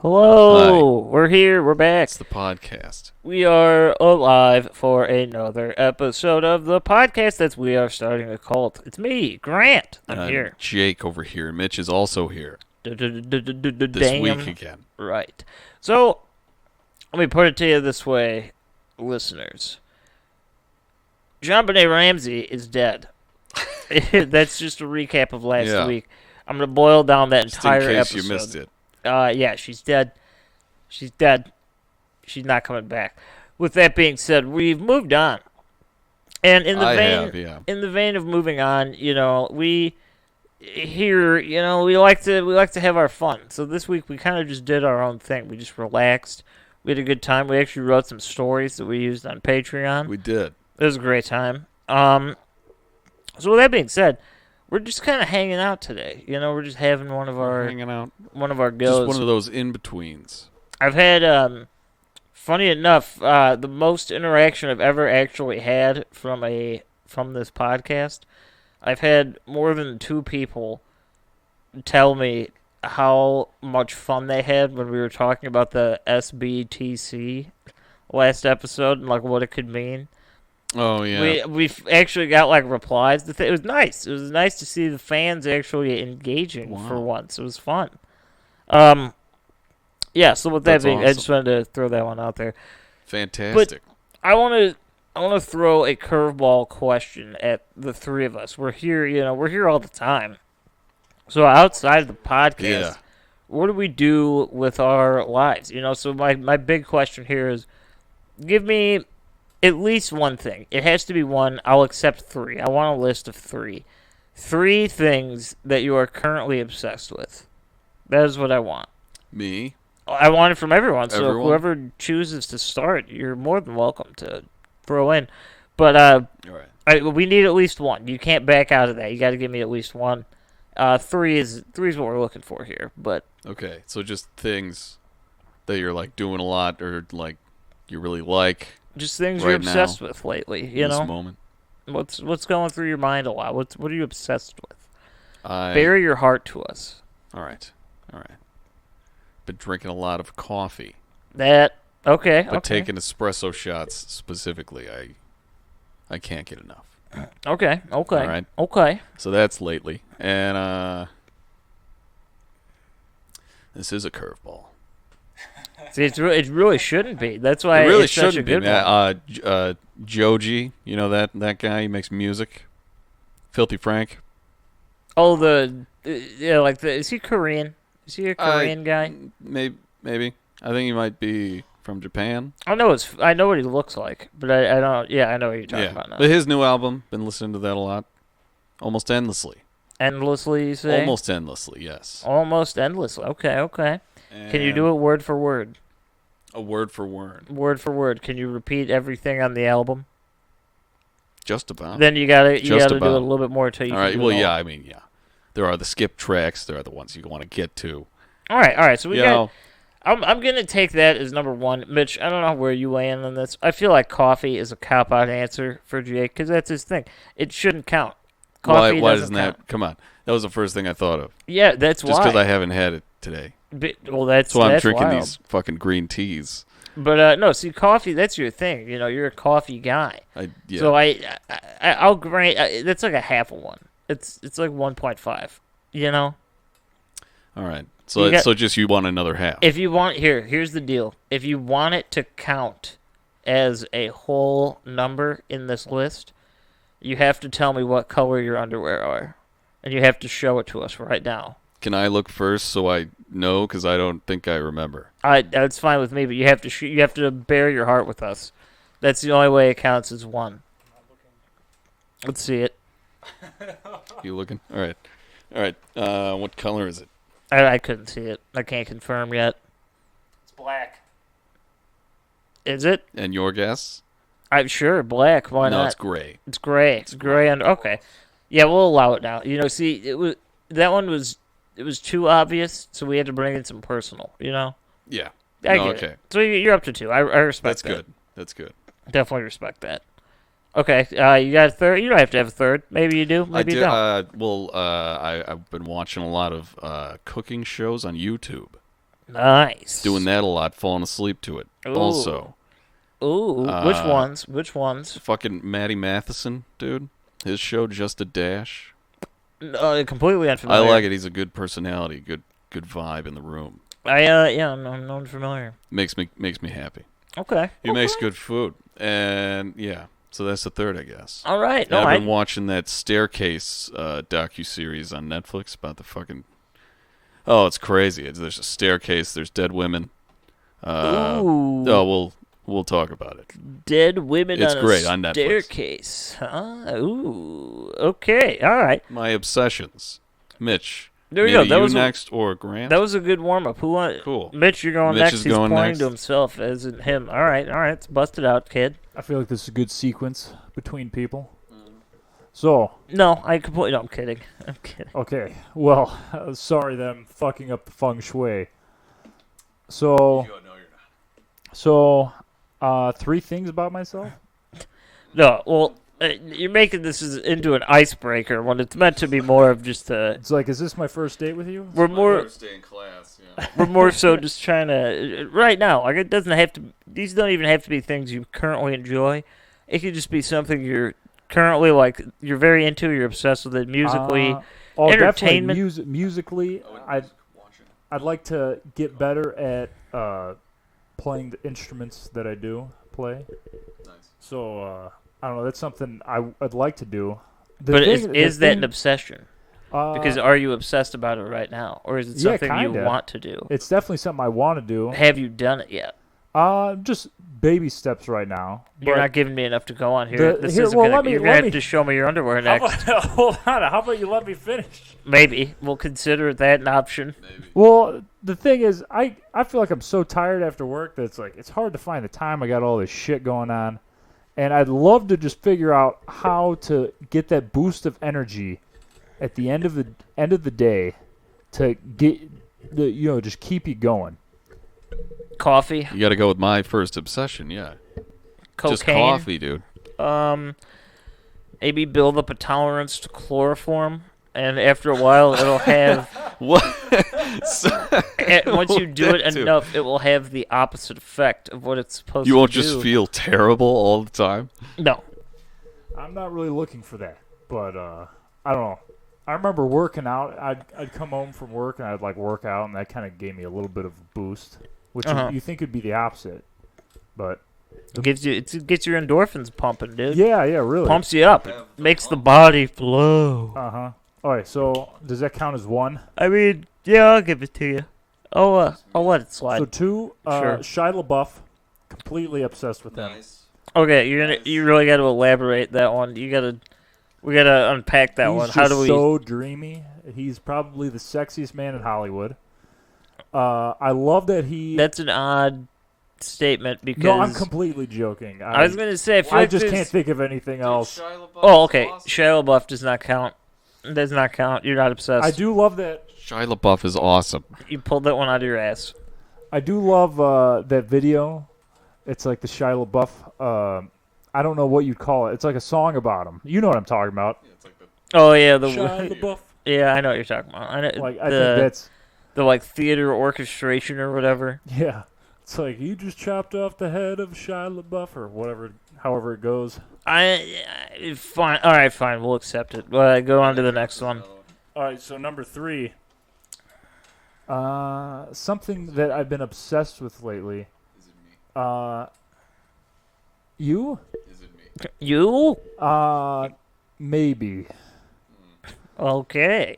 Hello, we're here, we're back. It's the podcast. We are alive for another episode of the podcast that we are starting a cult. It's me, Grant. I'm here. Jake over here. Mitch is also here. This Damn. week again. Right. So, let me put it to you this way, listeners. JonBenet Ramsey is dead. That's just a recap of last week. I'm going to boil down that entire episode. Just in case you missed it. Yeah, she's dead. She's dead. She's not coming back. With that being said, we've moved on. And in the vein of moving on, we like to have our fun. So this week we kind of just did our own thing. We just relaxed. We had a good time. We actually wrote some stories that we used on Patreon. We did. It was a great time. So with that being said, we're just kind of hanging out today. We're just having one of our goes. Just one of those in-betweens. I've had, funny enough, the most interaction I've ever actually had from this podcast. I've had more than 2 people tell me how much fun they had when we were talking about the SBTC last episode and like what it could mean. Oh, yeah. We've actually got, replies. It was nice. It was nice to see the fans actually engaging for once. It was fun. Yeah, so with that being, awesome. I just wanted to throw that one out there. Fantastic. But I want to throw a curveball question at the 3 of us. We're here, we're here all the time. So outside of the podcast, what do we do with our lives? So my big question here is, give me at least one thing. It has to be one. I'll accept 3. I want a list of 3. 3 things that you are currently obsessed with. That is what I want. Me? I want it from everyone. So whoever chooses to start, you're more than welcome to throw in. But all right. we need at least one. You can't back out of that. You got to give me at least one. 3 is what we're looking for here. But okay, so just things that you're doing a lot or you really like. Just things you're obsessed with lately, in this moment. What's going through your mind a lot? What are you obsessed with? Bare your heart to us. All right. Been drinking a lot of coffee. Okay. But taking espresso shots specifically, I can't get enough. Okay. All right. Okay. So that's lately, and this is a curveball. See, it really shouldn't be. That's why it really it's shouldn't such a good be. one. Joji, that guy. He makes music. Filthy Frank. Oh, is he Korean? Is he a Korean guy? Maybe. I think he might be from Japan. I know what he looks like, but I don't. Yeah, I know what you're talking about now. But his new album, been listening to that a lot. Almost endlessly. Endlessly, you say? Almost endlessly, yes. Almost endlessly. Okay. And can you do it word for word? A word for word. Word for word. Can you repeat everything on the album? Just about. Then you gotta do it a little bit more until you. All right. Well, yeah. I mean, yeah. There are the skip tracks. There are the ones you want to get to. All right. So we got. I'm gonna take that as number 1, Mitch. I don't know where you land on this. I feel like coffee is a cop-out answer for Jake because that's his thing. It shouldn't count. Coffee why doesn't that? count. Come on. That was the first thing I thought of. Yeah, that's just why. because I haven't had it today. That's why I'm drinking wild. these fucking green teas. But no, see, coffee. That's your thing. You're a coffee guy. Yeah. So I'll grant that's like a half of one. It's like 1.5. All right. So just you want another half. If you want here's the deal. If you want it to count as a whole number in this list, you have to tell me what color your underwear are, and you have to show it to us right now. Can I look first so I know? Because I don't think I remember. That's fine with me, but you have to bare your heart with us. That's the only way it counts as 1. Let's see it. You looking? All right. What color is it? I couldn't see it. I can't confirm yet. It's black. Is it? And your guess? I'm sure black. Why not? No, it's gray. It's gray. It's gray. Okay. Yeah, we'll allow it now. See, that one was too obvious, so we had to bring in some personal. Yeah. I get it. So you're up to 2. I respect that. That's good. Definitely respect that. Okay, you got a third? You don't have to have a third. Maybe you do. Maybe you don't. I've been watching a lot of cooking shows on YouTube. Nice. Doing that a lot, falling asleep to it. Ooh. Also. Ooh, which ones? Which ones? Fucking Matty Matheson, dude. His show, Just a Dash. Completely unfamiliar. I like it. He's a good personality, good vibe in the room. I'm unfamiliar. Makes me happy. Okay. He makes good food, and yeah. So that's the third, I guess. All right. No, I've been watching that Staircase docu-series on Netflix about the fucking... Oh, it's crazy. There's a staircase. There's dead women. Ooh. Oh, we'll talk about it. Dead women it's on great, a on Netflix. Staircase. Huh? Ooh. Okay. All right. My obsessions. Mitch. There you go. That was next or Grant? That was a good warm-up. Who won? Cool. Mitch, you're going Mitch next. is He's going pointing next. to himself, as in him. All right. Let's bust it out, kid. I feel like this is a good sequence between people. So. No, I'm kidding. I'm kidding. Okay. Well, sorry that I'm fucking up the feng shui. So. No, you're not. So, 3 things about myself? No, well, you're making this into an icebreaker when it's meant to be more of just a... It's like, is this my first date with you? We're more... First day in class, yeah. We're more so just trying to... Right now, like, it doesn't have to... These don't even have to be things you currently enjoy. It could just be something you're currently, like, you're very into, you're obsessed with it musically, entertainment. Definitely musically, I'd like to get better at playing the instruments that I do play. Nice. So, I don't know, that's something I'd like to do. But is that an obsession? Because are you obsessed about it right now? Or is it something you want to do? It's definitely something I want to do. Have you done it yet? Just baby steps right now. You're not giving me enough to go on here. You're going to have to show me your underwear next. Hold on. How about you let me finish? Maybe. We'll consider that an option. Maybe. Well, the thing is, I feel like I'm so tired after work that it's hard to find the time. I got all this shit going on. And I'd love to just figure out how to get that boost of energy at the end of the day to get just keep you going. Coffee. You got to go with my first obsession, yeah. Cocaine. Just coffee, dude. Maybe build up a tolerance to chloroform, and after a while, it'll have. What? Once you do it enough, it will have the opposite effect of what it's supposed to do. You won't just feel terrible all the time? No. I'm not really looking for that, but I don't know. I remember working out. I'd come home from work and I'd work out, and that kind of gave me a little bit of a boost, which you think would be the opposite, but it gets your endorphins pumping, dude. Yeah, really. Pumps you up. It makes the body flow. All right, so does that count as 1? I mean, yeah, I'll give it to you. I'll let it slide. So 2, sure. Shia Labeouf, completely obsessed with him. Okay, you really got to elaborate that one. We gotta unpack that one. How do we? He's so dreamy. He's probably the sexiest man in Hollywood. I love that he. That's an odd statement because. No, I'm completely joking. I was gonna say I just can't think of anything else. Oh, okay. Awesome. Shia LaBeouf does not count. Does not count. You're not obsessed. I do love that. Shia LaBeouf is awesome. You pulled that one out of your ass. I do love that video. It's like the Shia LaBeouf. I don't know what you'd call it. It's like a song about him. You know what I'm talking about. Yeah, it's like oh yeah, the Shia LaBeouf. Yeah, I know what you're talking about. I think that's the theater orchestration or whatever. Yeah, it's like you just chopped off the head of Shia LaBeouf or whatever, however it goes. Fine. All right, fine. We'll accept it. Go on to the next one. All right, so number 3. Something that I've been obsessed with lately. Is it me? You? Is it me? You? Maybe. Okay.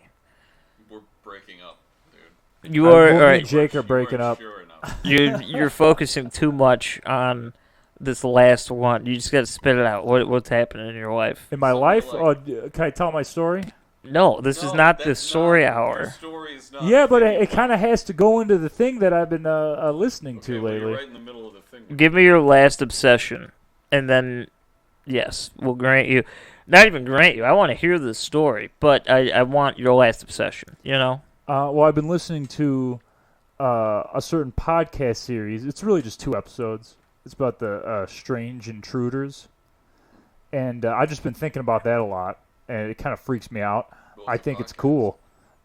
We're breaking up, dude. You are. Me All right. and Jake are breaking up. Sure enough. You're focusing too much on this last one. You just got to spit it out. What's happening in your life? In my life? Can I tell my story? No, this is not the story hour. Story is not Yeah, but it kind of has to go into the thing that I've been listening to lately. You're right in the middle of the thing. Give me your last obsession, and then, yes, we'll grant you. Not even grant you. I want to hear the story, but I want your last obsession, you know? Well, I've been listening to a certain podcast series. It's really just 2 episodes. It's about the strange intruders. And I've just been thinking about that a lot, and it kind of freaks me out. I think it's cool.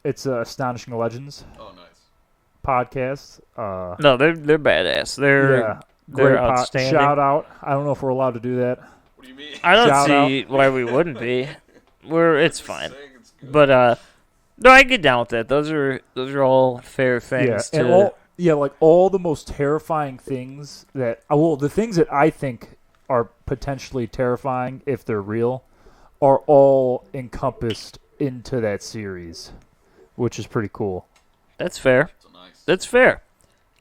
It's Astonishing Legends. Oh, nice. podcast. No, they're badass. They're great outstanding. Shout out. I don't know if we're alled to do that. What do you mean? I don't Shout see why we wouldn't be. It's fine. But no, I get down with that. Those are all fair things. Yeah, and all the most terrifying things that the things that I think are potentially terrifying if they're real are all encompassed into that series, which is pretty cool. That's fair. That's fair.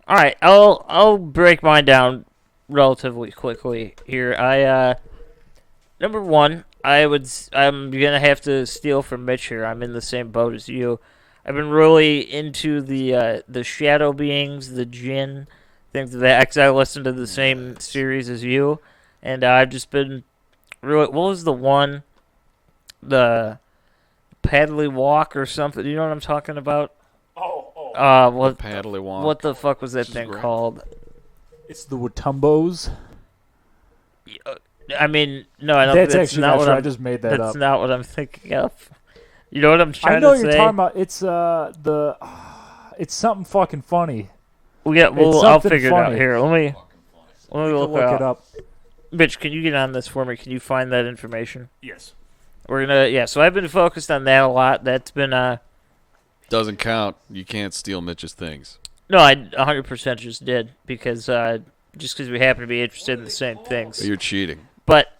All right, I'll break mine down relatively quickly here. Number one, I'm gonna have to steal from Mitch here. I'm in the same boat as you. I've been really into the shadow beings, the jinn, things of that. Actually, I listened to the same series as you, and I've just been really. What was the one? The Paddly Walk or something. Do you know what I'm talking about? What Paddly Walk. What the fuck was that thing called? It's the Watumbos. I mean, no, I don't. That's actually not not what true. I just made that up. That's not what I'm thinking of. You know what I'm trying I know to you're say? talking about. It's it's something fucking funny. I'll figure it out funny. here. Let me Look look it up. Bitch, can you get on this for me? Can you find that information? Yes. So I've been focused on that a lot. That's been Doesn't count. You can't steal Mitch's things. No, I 100% just did because we happen to be interested in the same things. You're cheating. But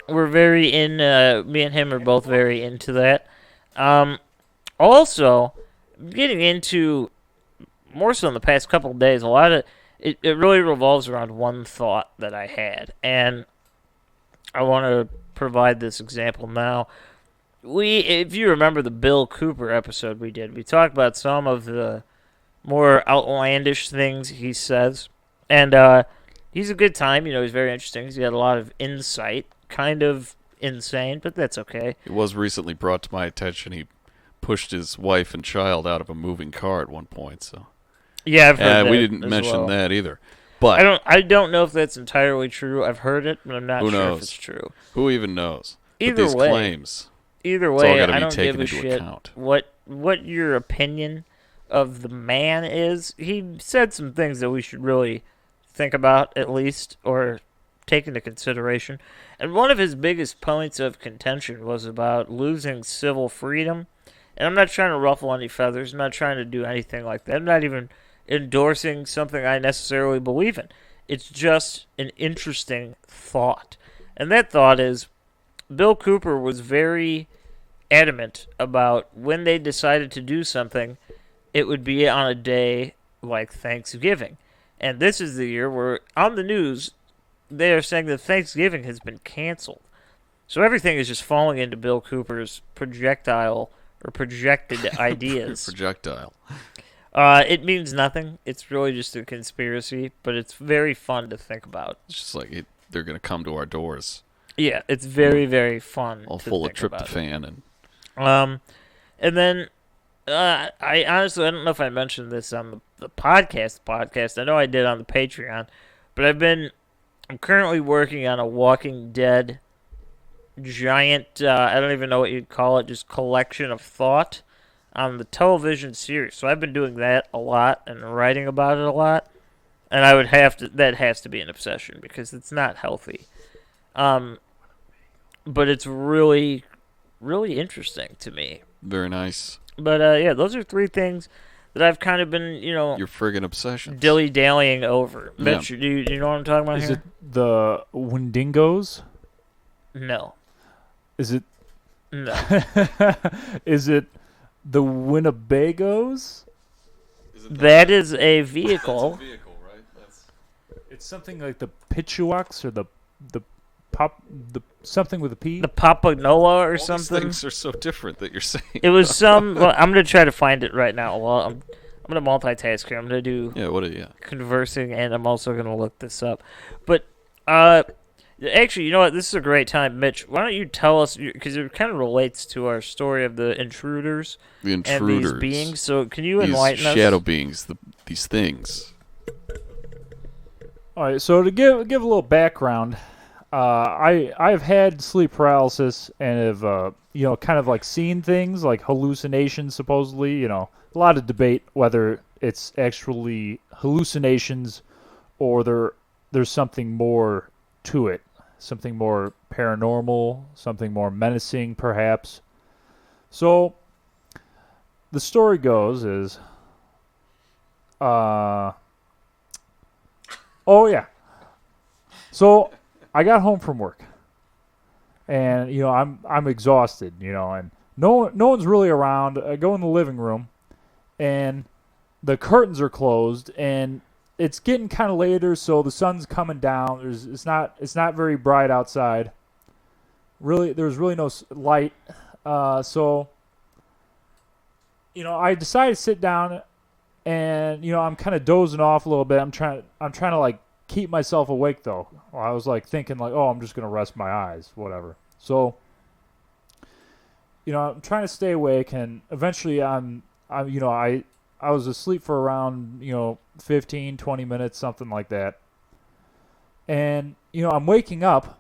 we're very in. Me and him are both very into that. Also, getting into more so in the past couple of days, a lot of it really revolves around one thought that I had, and I want to provide this example now. If you remember the Bill Cooper episode we did, we talked about some of the more outlandish things he says, and he's a good time. He's very interesting. He's got a lot of insight, kind of insane, but that's okay. It was recently brought to my attention he pushed his wife and child out of a moving car at one point. So yeah, I've heard that. We didn't mention that either. But I don't know if that's entirely true. I've heard it, but I'm not sure if it's true. Who even knows? Either these way, claims. Either way, I don't give a shit account. what your opinion of the man is. He said some things that we should really think about, at least, or take into consideration. And one of his biggest points of contention was about losing civil freedom. And I'm not trying to ruffle any feathers. I'm not trying to do anything like that. I'm not even endorsing something I necessarily believe in. It's just an interesting thought. And that thought is, Bill Cooper was very adamant about when they decided to do something, it would be on a day like Thanksgiving. And this is the year where, on the news, they are saying that Thanksgiving has been canceled. So everything is just falling into Bill Cooper's projected ideas. Projectile. It means nothing. It's really just a conspiracy, but it's very fun to think about. It's just like they're going to come to our doors. Yeah, it's very, very fun. All to full think of tryptophan and then I honestly don't know if I mentioned this on the podcast. I know I did on the Patreon, but I'm currently working on a Walking Dead giant, I don't even know what you'd call it, just collection of thought on the television series. So I've been doing that a lot and writing about it a lot, and that has to be an obsession because it's not healthy. But it's really, really interesting to me. Very nice. But yeah, those are three things that I've kind of been, your friggin' obsessions. Dilly-dallying over. Yeah. Mitch, do you know what I'm talking about Is here? it the Wendigos? No. Is it? No. Is it the Winnebagos? That is a vehicle. It's a vehicle, right? It's something like the Pichuaks or the something with a P. The Papanola or All something. these things are so different that you're saying. It was some. Well, I'm gonna try to find it right now. Well, I'm gonna multitask here. I'm gonna do conversing, and I'm also gonna look this up. But actually, you know what? This is a great time, Mitch. Why don't you tell us, because it kind of relates to our story of the intruders. The intruders. And these beings. So can you these enlighten us? shadow beings. These things. All right. So to give a little background. I've had sleep paralysis and have kind of like seeing things like hallucinations, supposedly. A lot of debate whether it's actually hallucinations or there's something more to it, something more paranormal, something more menacing, perhaps. So the story goes is, oh yeah. So I got home from work, and I'm exhausted, and no one's really around. I go in the living room, and the curtains are closed, and it's getting kind of later, so the sun's coming down. It's not very bright outside. Really, there's really no light. So I decided to sit down, and I'm kind of dozing off a little bit. I'm trying to like keep myself awake though. I was like thinking like, oh, I'm just gonna rest my eyes, whatever. So I'm trying to stay awake, and eventually I was asleep for around 15, 20 minutes, something like that. And I'm waking up,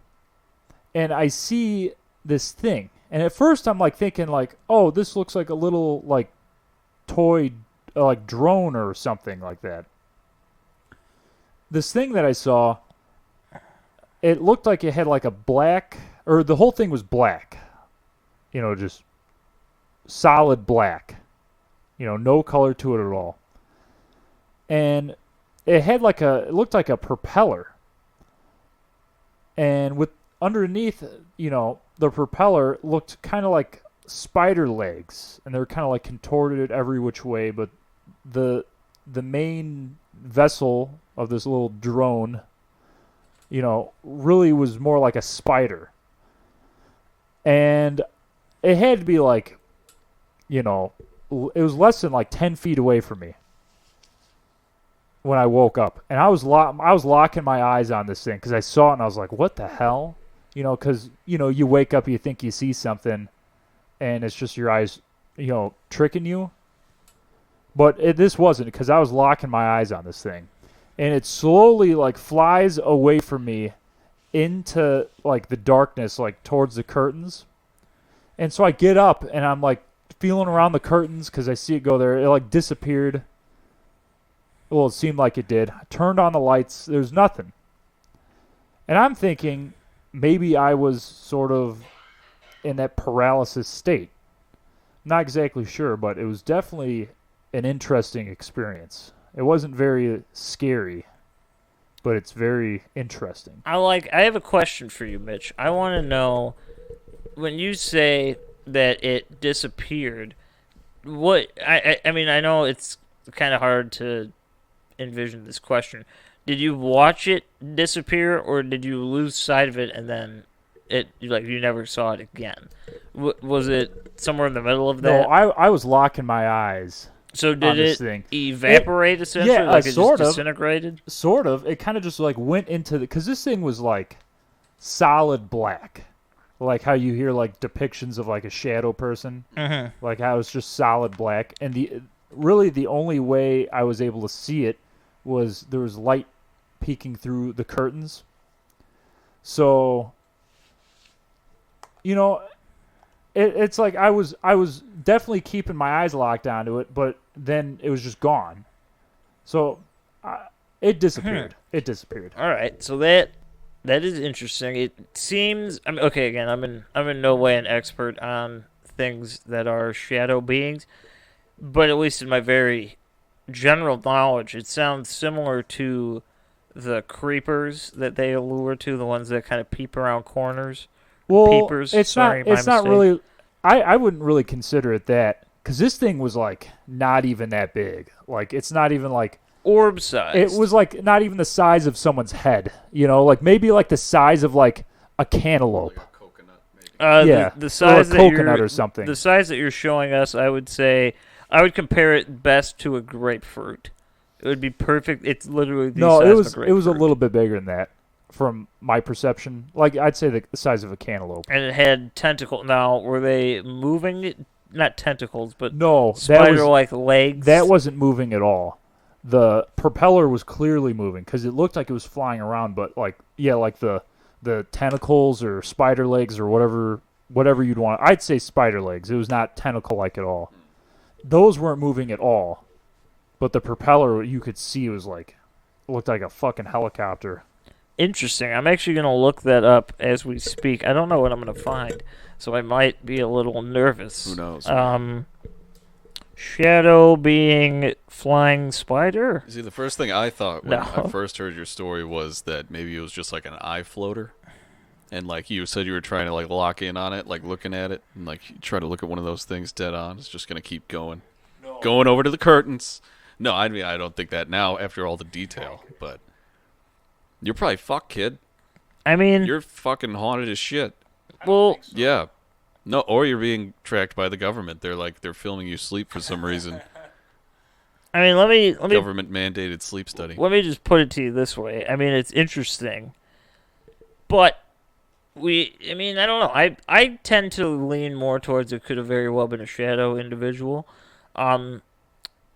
and I see this thing. And at first I'm like thinking like, oh, this looks like a little like toy like drone or something like that. This thing that I saw, it looked like it had like a black, or the whole thing was black. Just solid black. No color to it at all. And it had it looked like a propeller. And with underneath, the propeller looked kind of like spider legs, and they were kind of like contorted every which way, but the main vessel of this little drone, really was more like a spider. And it had to be like, it was less than like 10 feet away from me when I woke up. And I was locking my eyes on this thing because I saw it and I was like, what the hell? Because, you wake up, you think you see something, and it's just your eyes, tricking you. But this wasn't, because I was locking my eyes on this thing. And it slowly like flies away from me into like the darkness, like towards the curtains. And so I get up and I'm like feeling around the curtains because I see it go there. It like disappeared. Well, it seemed like it did. I turned on the lights. There's nothing. And I'm thinking maybe I was sort of in that paralysis state. Not exactly sure, but it was definitely an interesting experience. It wasn't very scary, but it's very interesting. I have a question for you, Mitch. I want to know, when you say that it disappeared, what I mean, I know it's kind of hard to envision this question. Did you watch it disappear, or did you lose sight of it and then you never saw it again? Was it somewhere in the middle of that? No, I was locking my eyes. So did it thing. evaporate essentially? Yeah, like it sort just of. disintegrated? Sort of. It kind of just like went into because this thing was like solid black. Like how you hear like depictions of like a shadow person. Mm-hmm. Like how it's just solid black. And the only way I was able to see it was there was light peeking through the curtains. So, it's like I was definitely keeping my eyes locked onto it, but then it was just gone. So it disappeared. It disappeared. All right, so that is interesting. It seems. I mean, okay, again, I'm in no way an expert on things that are shadow beings, but at least in my very general knowledge, it sounds similar to the creepers that they allure to, the ones that kind of peep around corners. Well, Peepers. it's Sorry, not. It's my not mistake. really. I wouldn't really consider it that, because this thing was like not even that big. Like it's not even like Orb size. it was like not even the size of someone's head. Like maybe like the size of like a cantaloupe. Like a coconut, maybe. Yeah, the size or a that coconut you're, or something. The size that you're showing us, I would say, I would compare it best to a grapefruit. It would be perfect. It's literally the No, size it of was a grapefruit. it was a little bit bigger than that, from my perception. Like I'd say the size of a cantaloupe. And it had tentacles. Now, were they moving? Not tentacles, but No, spider-like legs. that wasn't moving at all. The propeller was clearly moving because it looked like it was flying around, but like the tentacles or spider legs or whatever whatever you'd want. I'd say spider legs. It was not tentacle-like at all. Those weren't moving at all. But the propeller, you could see, was like, looked like a fucking helicopter. Interesting. I'm actually going to look that up as we speak. I don't know what I'm going to find, so I might be a little nervous. Who knows? Shadow being flying spider? See, the first thing I thought when No. I first heard your story was that maybe it was just like an eye floater. And like you said, you were trying to like lock in on it, like looking at it, and like you try to look at one of those things dead on. It's just gonna keep going, going over to the curtains. No, I mean I don't think that now after all the detail, but you're probably fucked, kid. I mean, You're fucking haunted as shit. well, Yeah, no, or you're being tracked by the government. They're filming you sleep for some reason. I mean, let me Government mandated sleep study. let me just put it to you this way. I mean, it's interesting, but I mean, I don't know. I tend to lean more towards it could have very well been a shadow individual.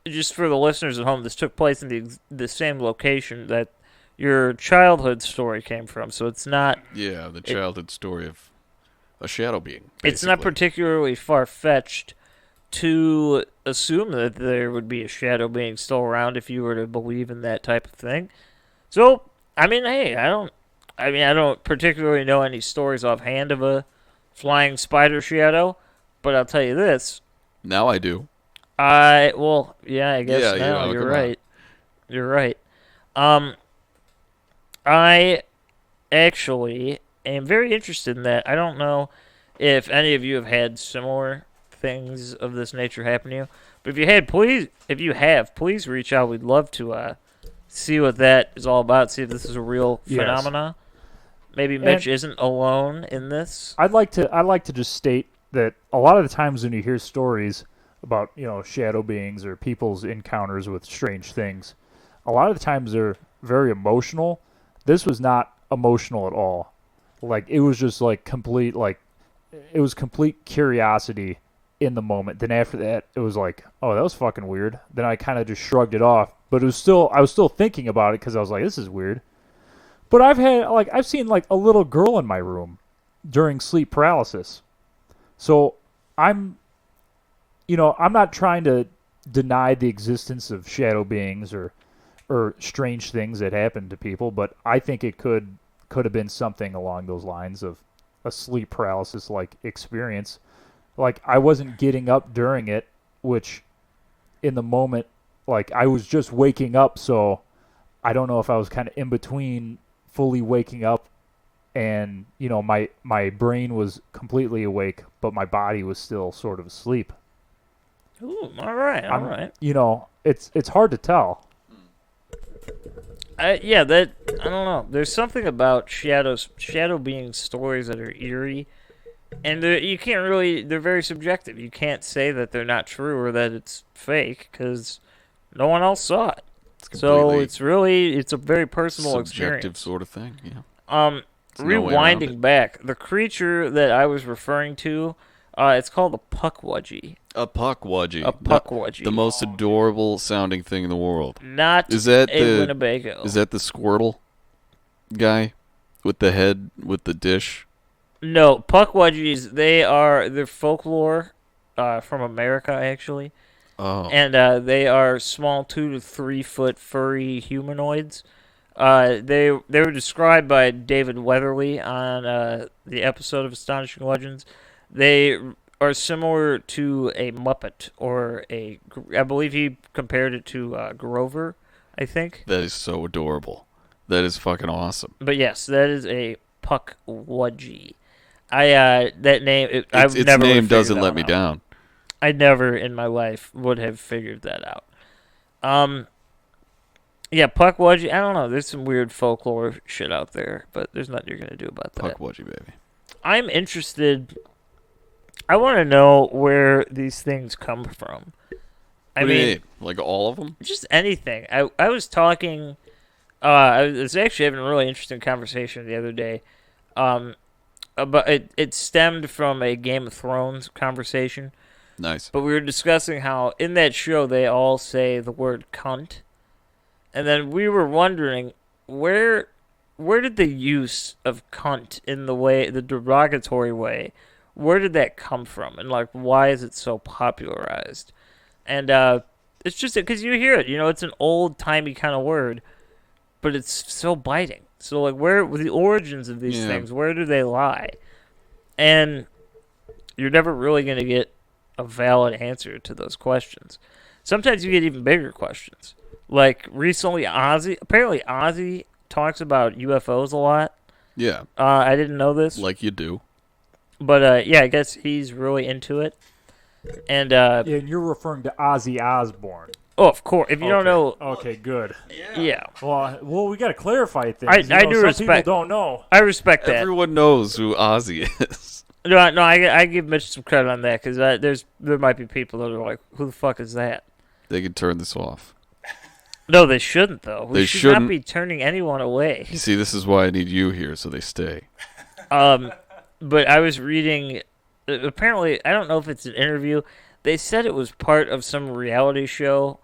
Just for the listeners at home, this took place in the same location that your childhood story came from, so it's not. Yeah, the childhood story of a shadow being. It's not basically. particularly far-fetched to assume that there would be a shadow being still around if you were to believe in that type of thing. So, I mean, hey, I don't particularly know any stories offhand of a flying spider shadow, but I'll tell you this. Now I do. Well, yeah, I guess Yeah, now come you're on. right. You're right. I actually am very interested in that. I don't know if any of you have had similar things of this nature happen to you, but if you have, please reach out. We'd love to see what that is all about. See if this is a real Yes. phenomena. Maybe Mitch isn't alone in this. I'd like to just state that a lot of the times when you hear stories about, shadow beings or people's encounters with strange things, a lot of the times they're very emotional. This was not emotional at all. Like, it was just like complete curiosity in the moment. Then after that, it was like, oh, that was fucking weird. Then I kind of just shrugged it off. But I was still thinking about it because I was like, this is weird. But I've seen like a little girl in my room during sleep paralysis. So I'm not trying to deny the existence of shadow beings or strange things that happen to people, but I think it could have been something along those lines of a sleep paralysis like experience. Like, I wasn't getting up during it, which in the moment, like, I was just waking up, so I don't know if I was kind of in between fully waking up and, my brain was completely awake, but my body was still sort of asleep. Ooh, all right. It's hard to tell. I don't know. There's something about shadow being stories that are eerie, and you can't really. They're very subjective. You can't say that they're not true or that it's fake because no one else saw it. So it's a very personal subjective experience. sort of thing. Yeah. Rewinding back, the creature that I was referring to, it's called a puckwudgie. A puckwudgie. A puckwudgie. The most adorable sounding thing in the world. Not Is that a Winnebago. Is that the Squirtle guy with the head with the dish? No, puckwudgies. They're folklore from America actually. Oh. And they are small 2 to 3 foot furry humanoids. They were described by David Weatherly on the episode of Astonishing Legends. They are similar to a Muppet or I believe he compared it to Grover, I think. That is so adorable. That is fucking awesome. But yes, that is a puckwudgie. That name I've Its never name figured doesn't that let one me out. down. I never in my life would have figured that out. Yeah, puckwudgie. I don't know. There's some weird folklore shit out there, but there's nothing you're gonna do about that. Puckwudgie, baby. I'm interested. I want to know where these things come from. I What do you mean, mean? Like all of them? just anything. I was talking. I was actually having a really interesting conversation the other day. But it stemmed from a Game of Thrones conversation. Nice. But we were discussing how in that show they all say the word cunt. And then we were wondering where did the use of cunt in the derogatory way, where did that come from, and like why is it so popularized? And it's just because you hear it, it's an old timey kind of word, but it's so biting. So like, where the origins of these things? Where do they lie? And you're never really going to get a valid answer to those questions. Sometimes you get even bigger questions. Like recently, Ozzy talks about UFOs a lot. Yeah. I didn't know this. Like you do. But yeah, I guess he's really into it. And yeah, and you're referring to Ozzy Osbourne. Oh, of course. If you don't know, okay, good. Yeah. Well, we got to clarify things. I do some respect. People don't know. I respect that. Everyone knows who Ozzy is. No, I give Mitch some credit on that because there might be people that are like, who the fuck is that? They can turn this off. No, they shouldn't though. We should not be turning anyone away. You see, this is why I need you here, so they stay. But I was reading. Apparently, I don't know if it's an interview. They said it was part of some reality show.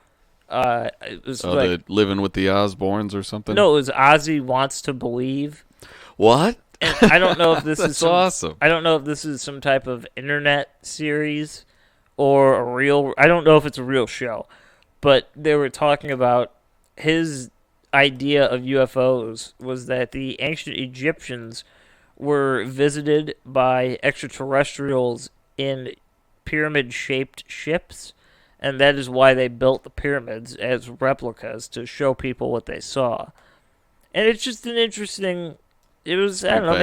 It was the Living with the Osbournes or something? No, it was Ozzy Wants to Believe. What? And I don't know if this That's is awesome. I don't know if this is some type of internet series or a real. I don't know if it's a real show, but they were talking about his idea of UFOs was that the ancient Egyptians were visited by extraterrestrials in pyramid-shaped ships, and that is why they built the pyramids as replicas to show people what they saw. And it's just an interesting. It was, I don't know,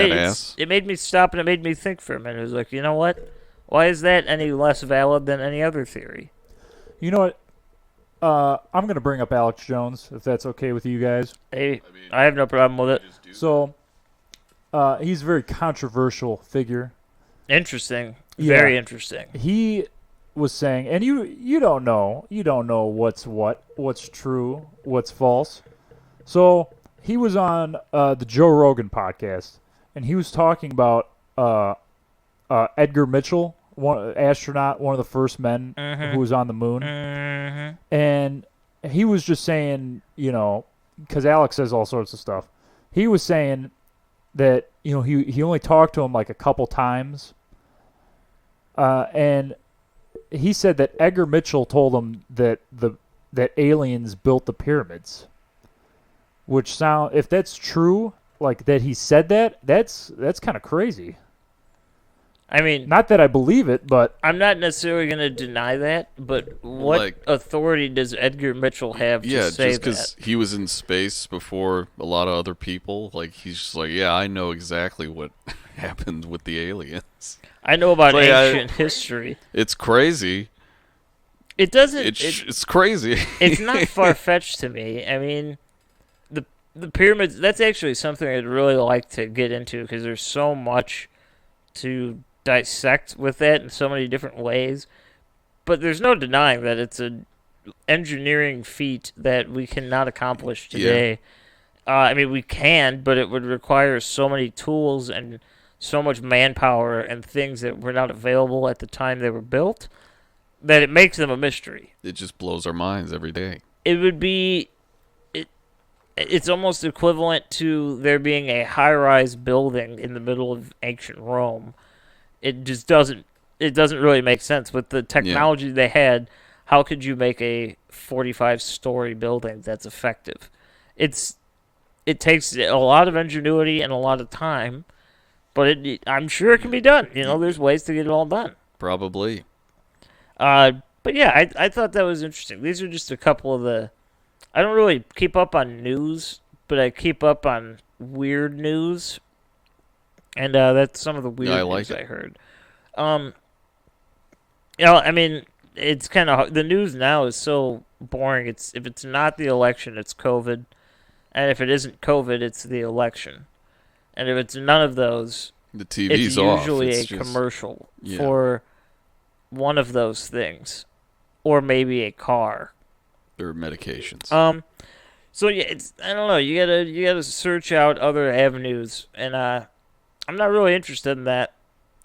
it made me stop and it made me think for a minute. It was like, you know what? Why is that any less valid than any other theory? You know what? I'm going to bring up Alex Jones, if that's okay with you guys. Hey, I have no problem with it. So, he's a very controversial figure. Interesting. Very interesting. He was saying, and you don't know what's true, what's false. So he was on the Joe Rogan podcast, and he was talking about Edgar Mitchell, one astronaut, one of the first men who was on the moon, and he was just saying, because Alex says all sorts of stuff. He was saying that he only talked to him like a couple times, and he said that Edgar Mitchell told him that aliens built the pyramids. Which if that's true, like that he said that's kind of crazy. I mean, not that I believe it, but I'm not necessarily going to deny that. But what authority does Edgar Mitchell have to say that? Yeah, just because he was in space before a lot of other people, like he's just like, yeah, I know exactly what happened with the aliens. I know about ancient history. It's crazy. It doesn't. It's crazy. It's not far-fetched to me. I mean, the pyramids. That's actually something I'd really like to get into because there's so much to dissect with that in so many different ways. But there's no denying that it's an engineering feat that we cannot accomplish today. Yeah. I mean, we can, but it would require so many tools and so much manpower and things that were not available at the time they were built that it makes them a mystery. It just blows our minds every day. It would be... It's almost equivalent to there being a high-rise building in the middle of ancient Rome. It just doesn't really make sense. With the technology they had, how could you make a 45-story building that's effective? It takes a lot of ingenuity and a lot of time, but I'm sure it can be done. There's ways to get it all done. Probably. But yeah, I thought that was interesting. These are just a couple of the... I don't really keep up on news, but I keep up on weird news, and that's some of the weird news I heard. I mean, it's kind of the news now is so boring. If it's not the election, it's COVID, and if it isn't COVID, it's the election, and if it's none of those, the TV's it's off. usually a commercial for one of those things, or maybe a car. Or medications. So yeah, I don't know. You gotta search out other avenues, and I'm not really interested in that.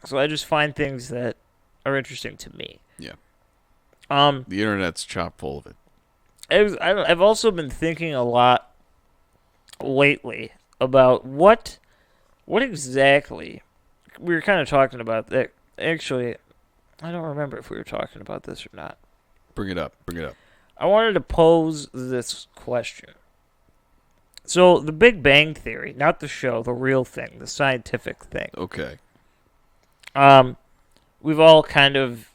So I just find things that are interesting to me. Yeah. The internet's chock full of it. I've also been thinking a lot lately about what exactly we were kind of talking about that actually, I don't remember if we were talking about this or not. Bring it up. I wanted to pose this question. So, the Big Bang Theory, not the show, the real thing, the scientific thing. Okay. We've all kind of,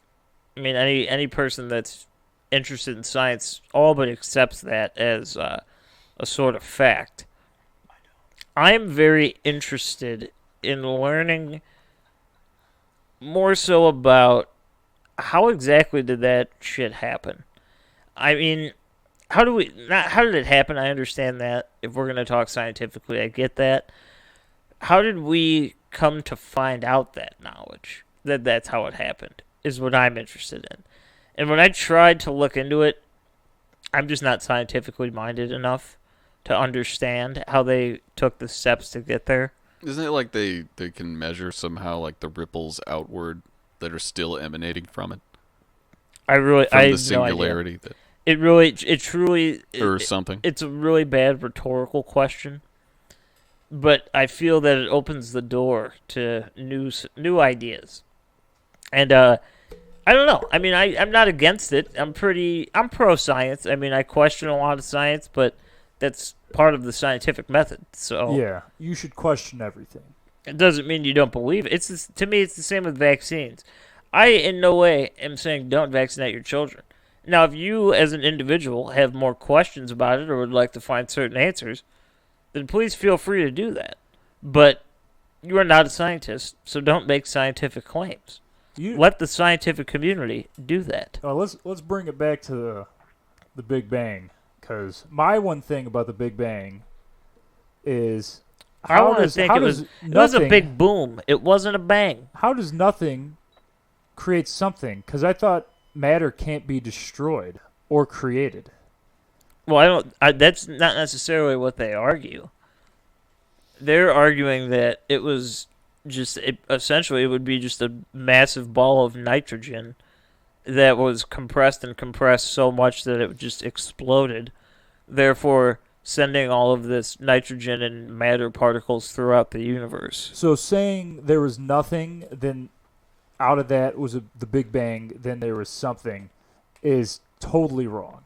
I mean, any person that's interested in science all but accepts that as a sort of fact. I'm very interested in learning more so about how exactly did that shit happen. I mean, how did it happen? I understand that. If we're going to talk scientifically, I get that. How did we come to find out that knowledge? That's how it happened, is what I'm interested in. And when I tried to look into it, I'm just not scientifically minded enough to understand how they took the steps to get there. Isn't it like they can measure somehow like the ripples outward that are still emanating from it? From the singularity no it truly or something. It's a really bad rhetorical question, but I feel that it opens the door to new ideas. And I don't know. I mean, I'm not against it. I'm pro science. I mean, I question a lot of science, but that's part of the scientific method. So yeah, you should question everything. It doesn't mean you don't believe it. To me, it's the same with vaccines. I in no way am saying don't vaccinate your children. Now, if you as an individual have more questions about it or would like to find certain answers, then please feel free to do that. But you are not a scientist, so don't make scientific claims. Let the scientific community do that. Let's bring it back to the Big Bang, because my one thing about the Big Bang is it was a big boom. It wasn't a bang. How does nothing create something? Because I thought matter can't be destroyed or created. Well, that's not necessarily what they argue. They're arguing that it was essentially it would be just a massive ball of nitrogen that was compressed so much that it just exploded, therefore sending all of this nitrogen and matter particles throughout the universe. So saying there was nothing, then out of that was the Big Bang, then there was something, is totally wrong.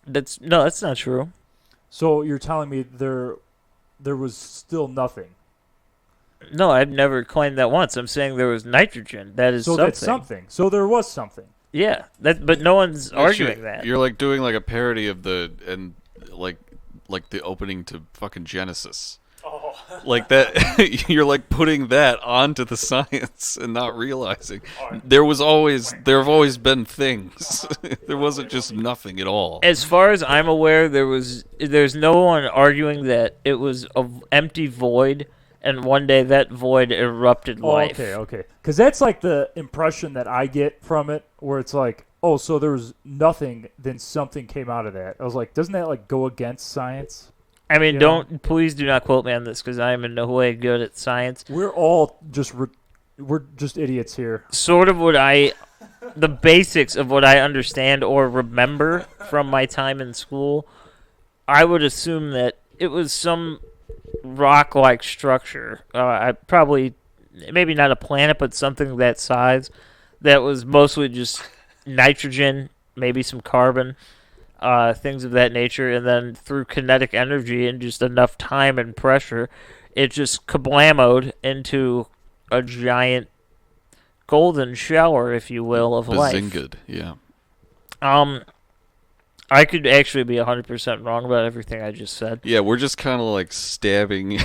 That's not true. So you're telling me there was still nothing? No, I've never claimed that once. I'm saying there was nitrogen. That is something. So that's something. So there was something. Yeah, but no one's arguing that. You're like doing like a parody of like the opening to fucking Genesis. Oh. Like that, you're like putting that onto the science and not realizing there have always been things. There wasn't just nothing at all. As far as I'm aware, there's no one arguing that it was an empty void, and one day that void erupted life. Okay. Because that's like the impression that I get from it, where it's like, oh, so there was nothing, then something came out of that. I was like, doesn't that like go against science? I mean, please do not quote me on this because I am in no way good at science. We're all we're just idiots here. Sort of the basics of what I understand or remember from my time in school, I would assume that it was some rock-like structure. Maybe not a planet, but something that size that was mostly just nitrogen, maybe some carbon. Things of that nature, and then through kinetic energy and just enough time and pressure, it just kablamoed into a giant golden shower, if you will, of life. Bazinga'd, yeah. I could actually be 100% wrong about everything I just said. Yeah, we're just kind of like stabbing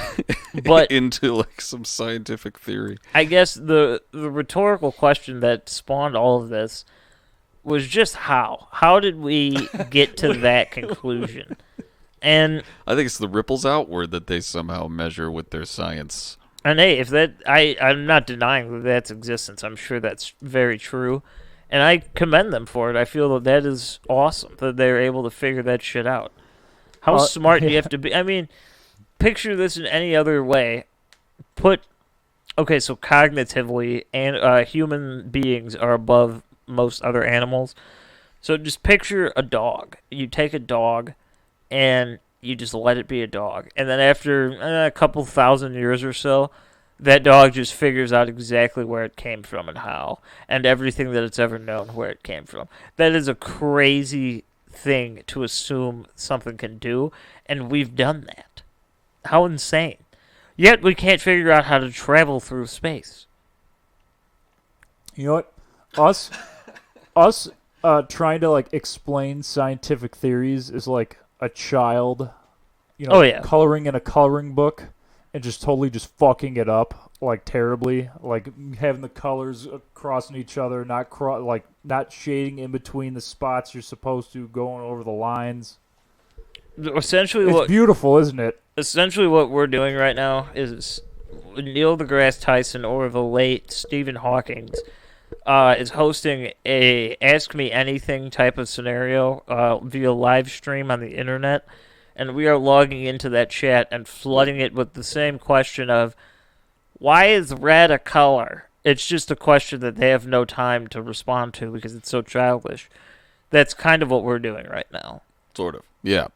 into like some scientific theory. I guess the rhetorical question that spawned all of this was just how. How did we get to that conclusion? And I think it's the ripples outward that they somehow measure with their science. And hey, if that I'm not denying that's existence. I'm sure that's very true. And I commend them for it. I feel that is awesome that they're able to figure that shit out. How smart do you have to be? I mean, picture this in any other way. So cognitively, and human beings are above most other animals. So just picture a dog. You take a dog and you just let it be a dog. And then after a couple thousand years or so, that dog just figures out exactly where it came from and how, and everything that it's ever known where it came from. That is a crazy thing to assume something can do, and we've done that. How insane. Yet we can't figure out how to travel through space. You know what? Us trying to like explain scientific theories is like a child, coloring in a coloring book and just totally just fucking it up like terribly, like having the colors crossing each other, not shading in between the spots you're supposed to, going over the lines. Essentially, it's beautiful, isn't it? Essentially, what we're doing right now is Neil deGrasse Tyson or the late Stephen Hawking is hosting a Ask Me Anything type of scenario via live stream on the internet, and we are logging into that chat and flooding it with the same question of, why is red a color? It's just a question that they have no time to respond to because it's so childish. That's kind of what we're doing right now. Sort of, yeah.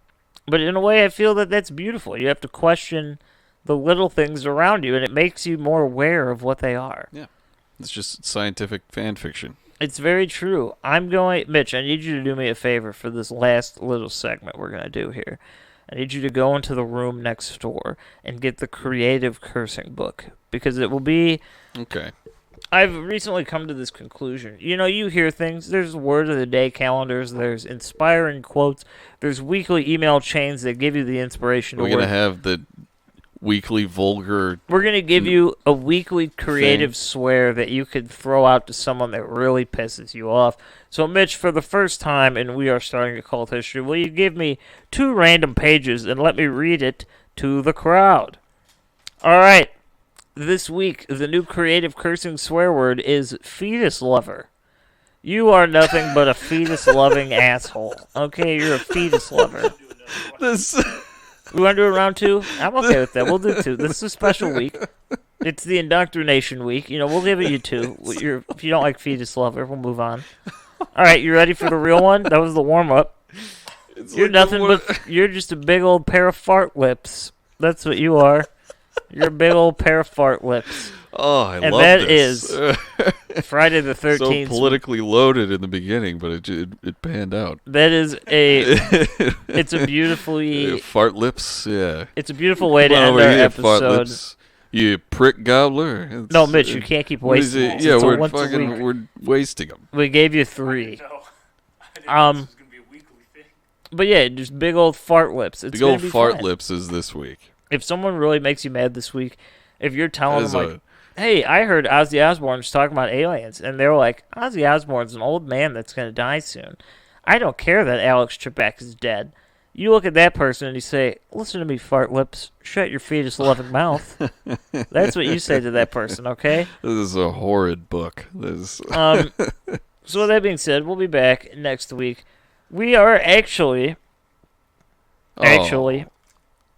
But in a way, I feel that that's beautiful. You have to question the little things around you, and it makes you more aware of what they are. Yeah. It's just scientific fan fiction. It's very true. Mitch, I need you to do me a favor for this last little segment we're going to do here. I need you to go into the room next door and get the Creative Cursing book, because it will be... Okay. I've recently come to this conclusion. You hear things. There's word of the day calendars. There's inspiring quotes. There's weekly email chains that give you the inspiration. We're going to have the weekly vulgar... We're going to give you a weekly creative swear that you could throw out to someone that really pisses you off. So, Mitch, for the first time, and we are starting a cult history, will you give me 2 random pages and let me read it to the crowd? All right. This week, the new creative cursing swear word is fetus lover. You are nothing but a fetus-loving asshole. Okay, you're a fetus lover. We want to do a round 2? I'm okay with that. We'll do 2. This is a special week. It's the indoctrination week. We'll give it you 2. If you don't like fetus lover, we'll move on. All right, you ready for the real one? That was the warm-up. You're you're just a big old pair of fart lips. That's what you are. You're a big old pair of fart lips. Oh, I love this. And that is Friday the 13th. So politically loaded in the beginning, but it panned out. That is it's a beautifully... Fart lips, yeah. It's a beautiful way to end our episode. Fart lips. You prick gobbler. No, Mitch, you can't keep wasting them. Yeah, we're wasting them. We gave you 3. But yeah, just big old fart lips. It's big old fart fine. Lips is this week. If someone really makes you mad this week, if you're telling them, hey, I heard Ozzy Osbourne's talking about aliens, and they're like, Ozzy Osbourne's an old man that's going to die soon. I don't care that Alex Trebek is dead. You look at that person and you say, listen to me, fart lips. Shut your fetus-loving mouth. That's what you say to that person, okay? This is a horrid book. So with that being said, we'll be back next week. We are actually,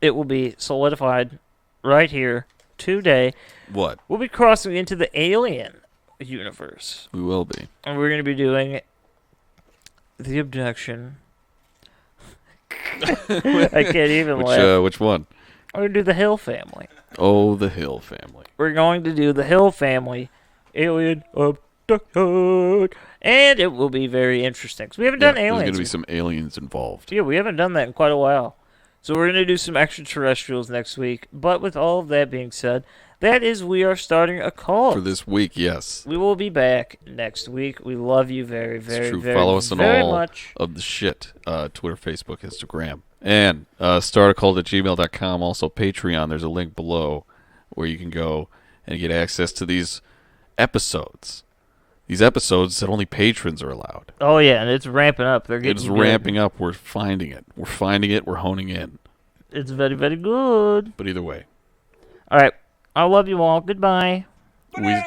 it will be solidified right here today. What? We'll be crossing into the alien universe. We will be. And we're going to be doing the abduction. I can't even laugh. Which one? We're going to do the Hill family. Oh, the Hill family. We're going to do the Hill family alien abduction. And it will be very interesting. Because we haven't done aliens. There's going to be some aliens involved. Yeah, we haven't done that in quite a while. So we're going to do some extraterrestrials next week. But with all of that being said, we are starting a cult. For this week, yes. We will be back next week. We love you very, very, very, Follow us on very all much. Of the shit. Twitter, Facebook, Instagram. And startacult@gmail.com. Also Patreon. There's a link below where you can go and get access to these episodes. These episodes that only patrons are allowed. Oh, yeah, and it's ramping up. It's ramping up. We're finding it. We're honing in. It's very, very good. But either way. All right. I love you all. Goodbye. We